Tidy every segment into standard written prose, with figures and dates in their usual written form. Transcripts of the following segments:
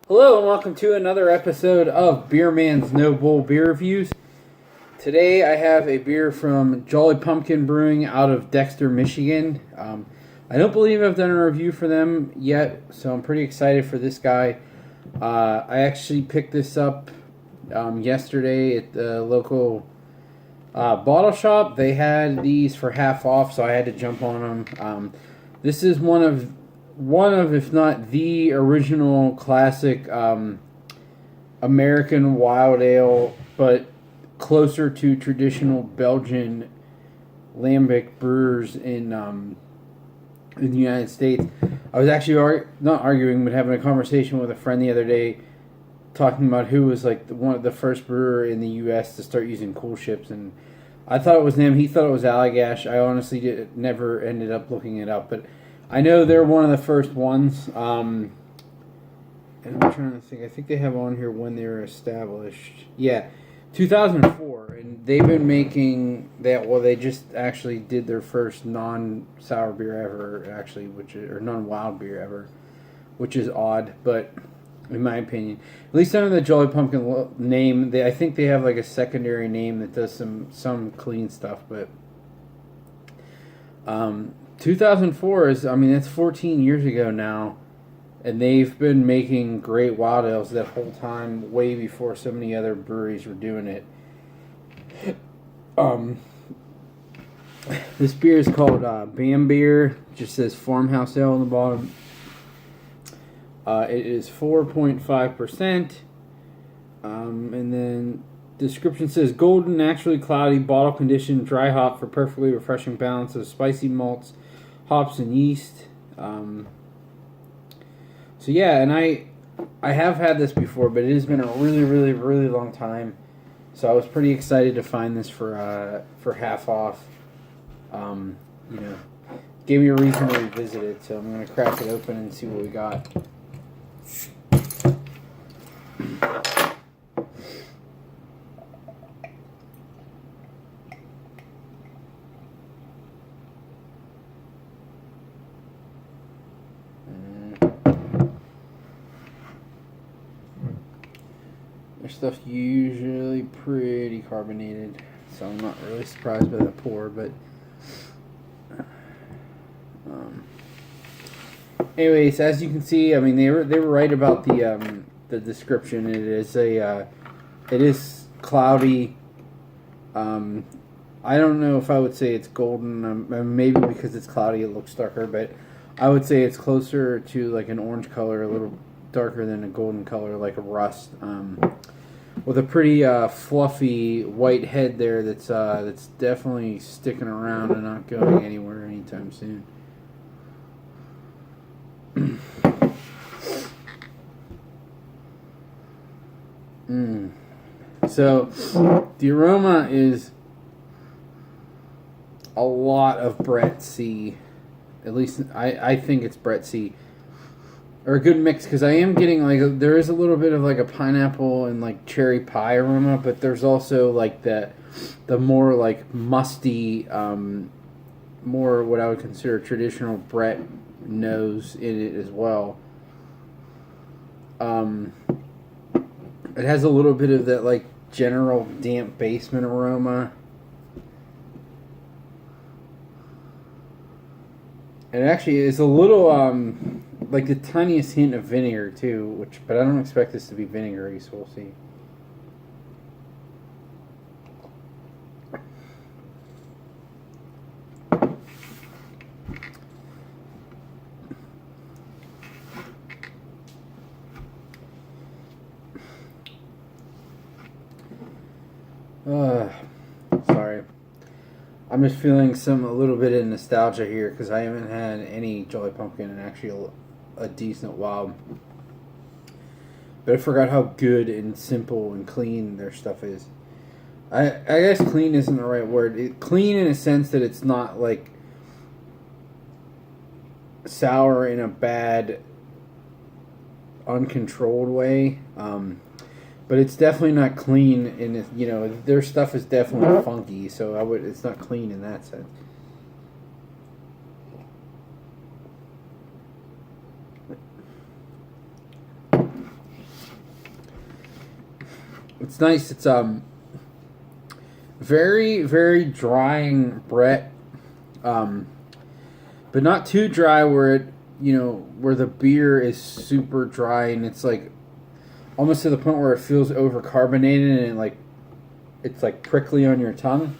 Hello and welcome to another episode of Beer Man's No Bull Beer Reviews. Today I have a beer from Jolly Pumpkin Brewing out of Dexter, Michigan. I don't believe I've done a review for them yet, so I'm pretty excited for this guy. I actually picked this up yesterday at the local bottle shop. They had these for half off, so I had to jump on them. This is one of, if not the original classic American wild ale, but closer to traditional Belgian lambic brewers in the United States. I was actually not arguing, but having a conversation with a friend the other day, talking about who was like one of the first brewer in the U.S. to start using cool ships, and I thought it was them. He thought it was Allagash. I honestly never ended up looking it up, but I know they're one of the first ones. And I'm trying to think. I think they have on here when they were established. Yeah, 2004, and they've been making that. Well, they just actually did their first non-sour beer ever, actually, or non-wild beer ever, which is odd, but in my opinion, at least under the Jolly Pumpkin name, I think they have like a secondary name that does some clean stuff, but 2004 is, that's 14 years ago now, and they've been making great wild ales that whole time, way before so many other breweries were doing it. This beer is called Bier. Just says Farmhouse Ale on the bottom. It is 4.5%, and then description says golden, naturally cloudy, bottle conditioned, dry hop for perfectly refreshing balance of spicy malts, hops, and yeast. So yeah, and I have had this before, but it has been a really, really, really long time. So I was pretty excited to find this for half off. Gave me a reason to revisit it. So I'm gonna crack it open and see what we got. Their stuff's usually pretty carbonated, so I'm not really surprised by the pour, but anyways, as you can see, they were right about the description. It is cloudy. I don't know if I would say it's golden. Maybe because it's cloudy, it looks darker, but I would say it's closer to like an orange color, a little darker than a golden color, like a rust. With a pretty fluffy white head there that's definitely sticking around and not going anywhere anytime soon. So the aroma is a lot of Brett C. At least I think it's Brett C. Or a good mix, because I am getting there is a little bit of like a pineapple and like cherry pie aroma, but there's also like the more like musty, more what I would consider traditional Brett nose in it as well. It has a little bit of that like general damp basement aroma. It actually is a little like the tiniest hint of vinegar too, but I don't expect this to be vinegary, so we'll see. Sorry. I'm just feeling a little bit of nostalgia here because I haven't had any Jolly Pumpkin in actually a decent while. But I forgot how good and simple and clean their stuff is. I guess clean isn't the right word. Clean in a sense that it's not like sour in a bad, uncontrolled way. But it's definitely not clean in their stuff is definitely funky, so it's not clean in that sense. It's nice. It's very very drying Brett, but not too dry where it where the beer is super dry and it's like almost to the point where it feels overcarbonated and it's like prickly on your tongue.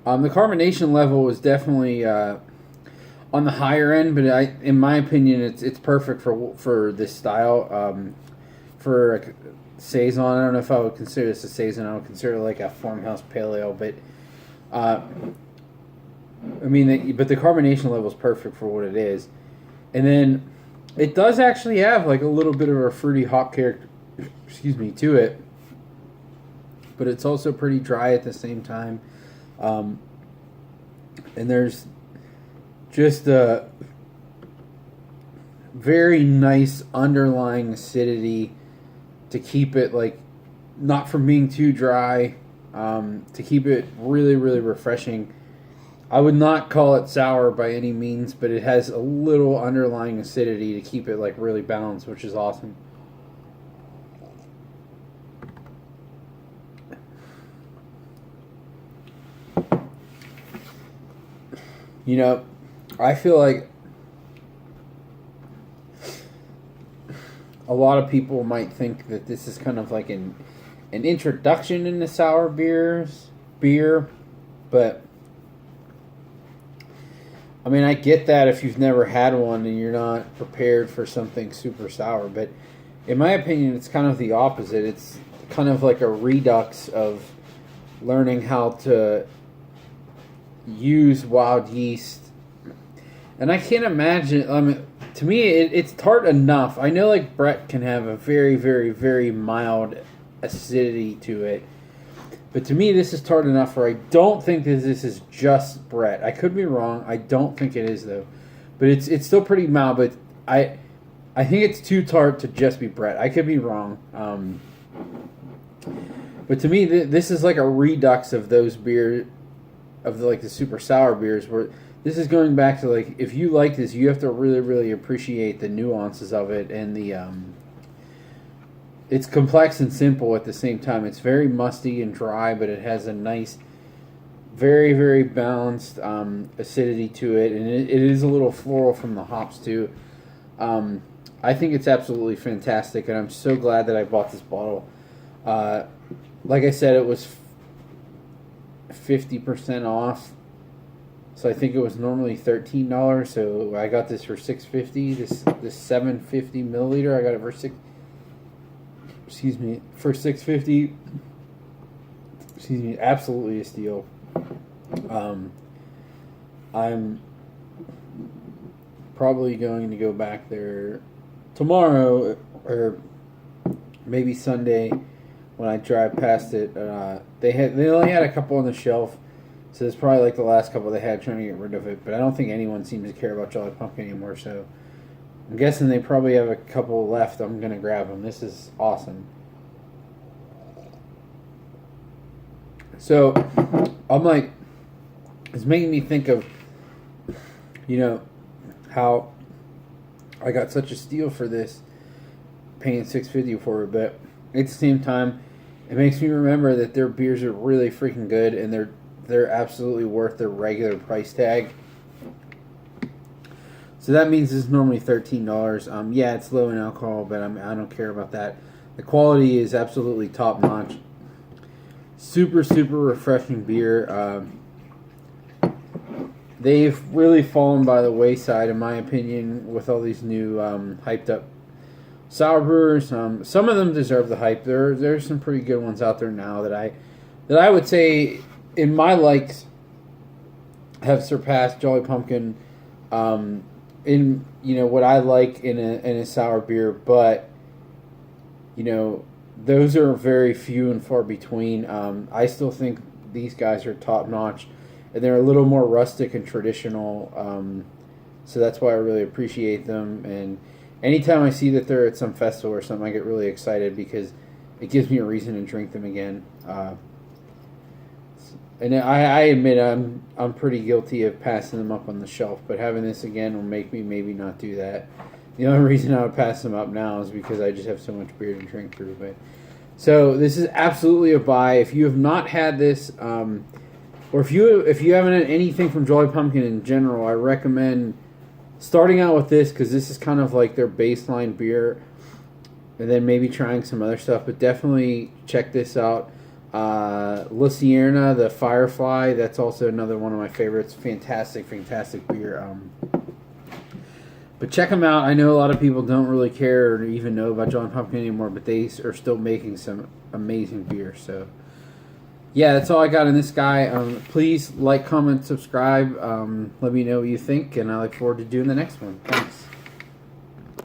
The carbonation level is definitely on the higher end, but in my opinion, it's perfect for this style. For a saison, I don't know if I would consider this a saison. I would consider it like a Farmhouse Pale Ale, but but the carbonation level is perfect for what it is, and then it does actually have like a little bit of a fruity hop character, to it, but it's also pretty dry at the same time, and there's just a very nice underlying acidity to keep it like not from being too dry, to keep it really really refreshing. I would not call it sour by any means, but it has a little underlying acidity to keep it like really balanced, which is awesome. I feel like a lot of people might think that this is kind of like an introduction into sour beer, but I mean, I get that if you've never had one and you're not prepared for something super sour, but in my opinion, it's kind of the opposite. It's kind of like a redux of learning how to use wild yeast. And I can't imagine, to me, it's tart enough. I know like Brett can have a very, very, very mild acidity to it. But to me, this is tart enough where I don't think that this is just Brett. I could be wrong. I don't think it is, though. But it's still pretty mild. But I think it's too tart to just be Brett. I could be wrong. But to me, this is like a redux of those beers, of the super sour beers, where this is going back to like, if you like this, you have to really, really appreciate the nuances of it and the it's complex and simple at the same time. It's very musty and dry, but it has a nice, very, very balanced acidity to it, and it is a little floral from the hops too. I think it's absolutely fantastic, and I'm so glad that I bought this bottle. Like I said, it was 50% off, so I think it was normally $13. So I got this for $6.50. This 750 milliliter, I got it for $6.50. Absolutely a steal. I'm probably going to go back there tomorrow or maybe Sunday when I drive past it. They only had a couple on the shelf, so it's probably like the last couple they had, trying to get rid of it. But I don't think anyone seems to care about Jolly Pumpkin anymore, so I'm guessing they probably have a couple left. I'm going to grab them. This is awesome. So, I'm like, it's making me think of, how I got such a steal for this, paying $6.50 for it. But at the same time, it makes me remember that their beers are really freaking good, and they're absolutely worth their regular price tag. So that means it's normally $13. Yeah, it's low in alcohol, but I don't care about that. The quality is absolutely top notch. Super, super refreshing beer. They've really fallen by the wayside, in my opinion, with all these new hyped up sour brewers. Some of them deserve the hype. There's some pretty good ones out there now that I would say, in my likes, have surpassed Jolly Pumpkin. In what I like in a sour beer, but those are very few and far between. I still think these guys are top notch, and they're a little more rustic and traditional. So that's why I really appreciate them. And anytime I see that they're at some festival or something, I get really excited because it gives me a reason to drink them again. And I admit I'm pretty guilty of passing them up on the shelf, but having this again will make me maybe not do that. The only reason I would pass them up now is because I just have so much beer to drink through. But So this is absolutely a buy. If you have not had this, or if you haven't had anything from Jolly Pumpkin in general, I recommend starting out with this because this is kind of like their baseline beer, and then maybe trying some other stuff. But definitely check this out. Lucierna, the Firefly, that's also another one of my favorites. Fantastic beer. But check them out. I know a lot of people don't really care or even know about Jolly Pumpkin anymore, but they are still making some amazing beer. So, yeah, that's all I got in this guy. Please like, comment, subscribe. Let me know what you think, and I look forward to doing the next one. Thanks.